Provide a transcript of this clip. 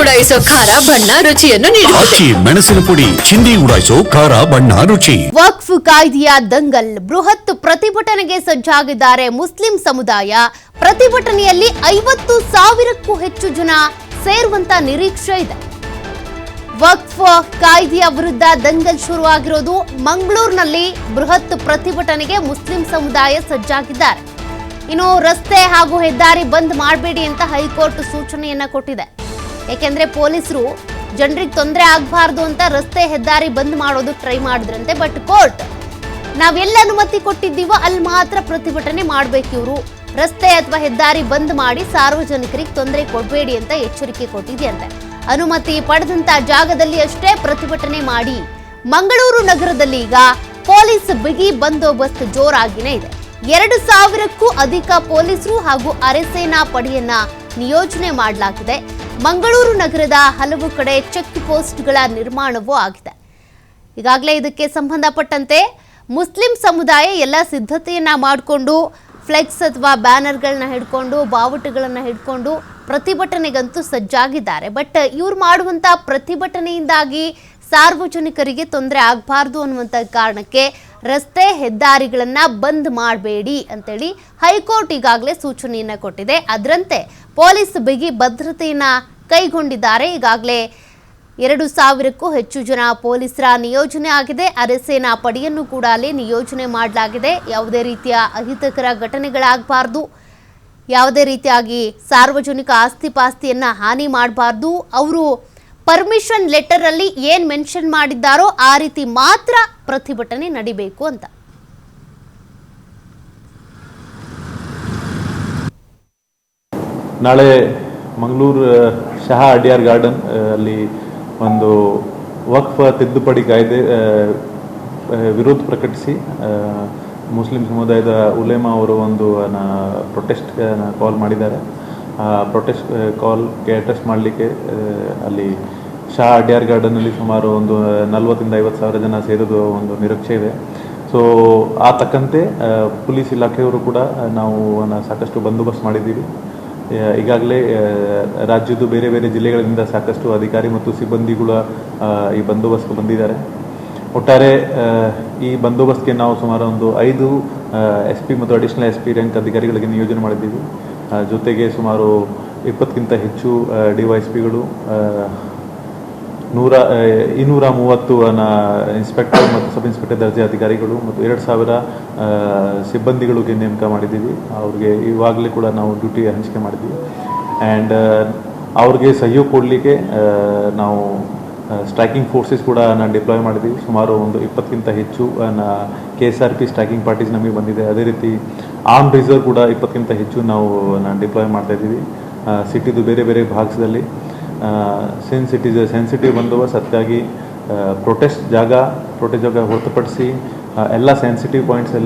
ಉಡಾಯಿಸೋ ಖಾರ ಬಣ್ಣ ರುಚಿಯನ್ನು ನೀಡುತ್ತದೆ. ಮೆಣಸಿನ ಪುಡಿ ಚಿಂದಿ ಉಡಾಯಿಸೋ ಖಾರ ಬಣ್ಣ ರುಚಿ. ವಕ್ಫ್ ಕಾಯ್ದೆಯ ದಂಗಲ್, ಬೃಹತ್ ಪ್ರತಿಭಟನೆಗೆ ಸಜ್ಜಾಗಿದ್ದಾರೆ ಮುಸ್ಲಿಂ ಸಮುದಾಯ. ಪ್ರತಿಭಟನೆಯಲ್ಲಿ 50,000ಕ್ಕೂ ಹೆಚ್ಚು ಜನ ಸೇರುವಂತ ನಿರೀಕ್ಷೆ ಇದೆ. ವಕ್ಫ್ ಕಾಯ್ದೆಯ ವಿರುದ್ಧ ದಂಗಲ್ ಶುರುವಾಗಿರೋದು ಮಂಗಳೂರಿನಲ್ಲಿ ಬೃಹತ್ ಪ್ರತಿಭಟನೆಗೆ ಮುಸ್ಲಿಂ ಸಮುದಾಯ ಸಜ್ಜಾಗಿದ್ದಾರೆ. ಇನ್ನು ರಸ್ತೆ ಹಾಗೂ ಹೆದ್ದಾರಿ ಬಂದ್ ಮಾಡಬೇಡಿ ಅಂತ ಹೈಕೋರ್ಟ್ ಸೂಚನೆಯನ್ನ ಕೊಟ್ಟಿದೆ. ಯಾಕೆಂದ್ರೆ ಪೊಲೀಸರು ಜನರಿಗೆ ತೊಂದರೆ ಆಗಬಾರ್ದು ಅಂತ ರಸ್ತೆ ಹೆದ್ದಾರಿ ಬಂದ್ ಮಾಡೋದು ಟ್ರೈ ಮಾಡಿದ್ರಂತೆ. ಬಟ್ ಕೋರ್ಟ್ ನಾವೆಲ್ಲ ಅನುಮತಿ ಕೊಟ್ಟಿದ್ದೀವೋ ಅಲ್ಲಿ ಮಾತ್ರ ಪ್ರತಿಭಟನೆ ಮಾಡಬೇಕು, ಇವರು ರಸ್ತೆ ಅಥವಾ ಹೆದ್ದಾರಿ ಬಂದ್ ಮಾಡಿ ಸಾರ್ವಜನಿಕರಿಗೆ ತೊಂದರೆ ಕೊಡಬೇಡಿ ಅಂತ ಎಚ್ಚರಿಕೆ ಕೊಟ್ಟಿದೆಯಂತೆ. ಅನುಮತಿ ಪಡೆದಂತ ಜಾಗದಲ್ಲಿ ಅಷ್ಟೇ ಪ್ರತಿಭಟನೆ ಮಾಡಿ. ಮಂಗಳೂರು ನಗರದಲ್ಲಿ ಈಗ ಪೊಲೀಸ್ ಬಿಗಿ ಬಂದೋಬಸ್ತ್ ಜೋರಾಗಿನೇ ಇದೆ. 2,000ಕ್ಕೂ ಅಧಿಕ ಪೊಲೀಸರು ಹಾಗೂ ಅರೆಸೇನಾ ಪಡೆಯನ್ನ ನಿಯೋಜನೆ ಮಾಡಲಾಗಿದೆ. ಮಂಗಳೂರು ನಗರದ ಹಲವು ಕಡೆ ಚೆಕ್ ಪೋಸ್ಟ್ಗಳ ನಿರ್ಮಾಣವೂ ಆಗಿದೆ. ಈಗಾಗಲೇ ಇದಕ್ಕೆ ಸಂಬಂಧಪಟ್ಟಂತೆ ಮುಸ್ಲಿಂ ಸಮುದಾಯ ಎಲ್ಲ ಸಿದ್ಧತೆಯನ್ನ ಮಾಡಿಕೊಂಡು ಫ್ಲೆಕ್ಸ್ ಅಥವಾ ಬ್ಯಾನರ್ಗಳನ್ನ ಹಿಡ್ಕೊಂಡು ಬಾವುಟಗಳನ್ನ ಹಿಡ್ಕೊಂಡು ಪ್ರತಿಭಟನೆಗಂತೂ ಸಜ್ಜಾಗಿದ್ದಾರೆ. ಬಟ್ ಇವ್ರು ಮಾಡುವಂತ ಪ್ರತಿಭಟನೆಯಿಂದಾಗಿ ಸಾರ್ವಜನಿಕರಿಗೆ ತೊಂದರೆ ಆಗಬಾರ್ದು ಅನ್ನುವಂಥ ಕಾರಣಕ್ಕೆ ರಸ್ತೆ ಹೆದ್ದಾರಿಗಳನ್ನ ಬಂದ್ ಮಾಡಬೇಡಿ ಅಂತೇಳಿ ಹೈಕೋರ್ಟ್ ಈಗಾಗಲೇ ಸೂಚನೆಯನ್ನ ಕೊಟ್ಟಿದೆ. ಅದರಂತೆ ಪೊಲೀಸ್ ಬಿಗಿ ಭದ್ರತೆಯನ್ನ ಕೈಗೊಂಡಿದ್ದಾರೆ. ಈಗಾಗಲೇ 2,000ಕ್ಕೂ ಹೆಚ್ಚು ಜನ ಪೊಲೀಸರ ನಿಯೋಜನೆ ಆಗಿದೆ. ಅರೆಸೇನಾ ಪಡೆಯನ್ನು ಕೂಡ ಅಲ್ಲಿ ನಿಯೋಜನೆ ಮಾಡಲಾಗಿದೆ. ಯಾವುದೇ ರೀತಿಯ ಅಹಿತಕರ ಘಟನೆಗಳಾಗಬಾರ್ದು, ಯಾವುದೇ ರೀತಿಯಾಗಿ ಸಾರ್ವಜನಿಕ ಆಸ್ತಿ ಪಾಸ್ತಿಯನ್ನ ಹಾನಿ ಮಾಡಬಾರ್ದು. ಅವರು ಪರ್ಮಿಷನ್ ಲೆಟರ್ ಅಲ್ಲಿ ಏನ್ ಮೆನ್ಷನ್ ಮಾಡಿದ್ದಾರೋ ಆ ರೀತಿ ಮಾತ್ರ ಪ್ರತಿಭಟನೆ ನಡಿಬೇಕು ಅಂತ. ನಾಳೆ ಮಂಗಳೂರು ಶಹಾ ಅಡಿಯಾರ್ ಗಾರ್ಡನ್ ಅಲ್ಲಿ ಒಂದು ವಕ್ಫ್ ತಿದ್ದುಪಡಿ ಕಾಯ್ದೆ ವಿರೋಧ ಪ್ರಕಟಿಸಿ ಮುಸ್ಲಿಂ ಸಮುದಾಯದ ಉಲೇಮಾ ಅವರು ಒಂದು ಪ್ರೊಟೆಸ್ಟ್ ಕಾಲ್ ಮಾಡಿದ್ದಾರೆ. ಪ್ರೊಟೆಸ್ಟ್ ಕಾಲ್ಗೆ ಅಡ್ರೆಸ್ ಮಾಡಲಿಕ್ಕೆ ಅಲ್ಲಿ ಶಾ ಅಡಿಯಾರ್ ಗಾರ್ಡನ್ನಲ್ಲಿ ಸುಮಾರು ಒಂದು 40,000-50,000 ಜನ ಸೇರೋದು ಒಂದು ನಿರೀಕ್ಷೆ ಇದೆ. ಸೊ ಆ ತಕ್ಕಂತೆ ಪೊಲೀಸ್ ಇಲಾಖೆಯವರು ಕೂಡ ನಾವು ಸಾಕಷ್ಟು ಬಂದೋಬಸ್ತ್ ಮಾಡಿದ್ದೀವಿ. ಈಗಾಗಲೇ ರಾಜ್ಯದ ಬೇರೆ ಬೇರೆ ಜಿಲ್ಲೆಗಳಿಂದ ಸಾಕಷ್ಟು ಅಧಿಕಾರಿ ಮತ್ತು ಸಿಬ್ಬಂದಿಗಳ ಈ ಬಂದೋಬಸ್ತ್ಗೆ ಬಂದಿದ್ದಾರೆ. ಒಟ್ಟಾರೆ ಈ ಬಂದೋಬಸ್ತ್ಗೆ ನಾವು ಸುಮಾರು ಒಂದು 5 SP ಮತ್ತು ಅಡಿಷನಲ್ SP ರ್ಯಾಂಕ್ ಅಧಿಕಾರಿಗಳಿಗೆ ನಿಯೋಜನೆ ಮಾಡಿದ್ದೀವಿ. ಜೊತೆಗೆ ಸುಮಾರು 20ಕ್ಕಿಂತ ಹೆಚ್ಚು DYSPಗಳು, 230 ಇನ್ಸ್ಪೆಕ್ಟರ್ ಮತ್ತು ಸಬ್ ಇನ್ಸ್ಪೆಕ್ಟರ್ ದರ್ಜೆ ಅಧಿಕಾರಿಗಳು ಮತ್ತು 2,000 ಸಿಬ್ಬಂದಿಗಳಿಗೆ ನೇಮಕ ಮಾಡಿದ್ದೀವಿ. ಅವ್ರಿಗೆ ಇವಾಗಲೇ ಕೂಡ ನಾವು ಡ್ಯೂಟಿ ಹಂಚಿಕೆ ಮಾಡಿದ್ದೀವಿ. ಆ್ಯಂಡ್ ಅವ್ರಿಗೆ ಸಹಯೋಗ ಕೊಡಲಿಕ್ಕೆ ನಾವು ಸ್ಟ್ರೈಕಿಂಗ್ ಫೋರ್ಸಸ್ ಕೂಡ ಡಿಪ್ಲಾಯ್ ಮಾಡಿದ್ದೀವಿ. ಸುಮಾರು ಒಂದು 20ಕ್ಕಿಂತ ಹೆಚ್ಚು KSRP ಸ್ಟ್ರೈಕಿಂಗ್ ಪಾರ್ಟೀಸ್ ನಮಗೆ ಬಂದಿದೆ. ಅದೇ ರೀತಿ ಆರ್ಮ್ ರಿಸರ್ವ್ ಕೂಡ 20ಕ್ಕಿಂತ ಹೆಚ್ಚು ನಾವು ಡಿಪ್ಲಾಯ್ ಮಾಡ್ತಾ ಇದ್ದೀವಿ ಸಿಟಿದು ಬೇರೆ ಬೇರೆ ಭಾಗದಲ್ಲಿ. Since it is A sensitive ಬಂದೋಬಸ್ತ್, ಅದಕ್ಕಾಗಿ ಪ್ರೊಟೆಸ್ಟ್ ಜಾಗ ಹೊರತುಪಡಿಸಿ ಎಲ್ಲ ಸೆನ್ಸಿಟಿವ್ ಪಾಯಿಂಟ್ಸಲ್ಲಿ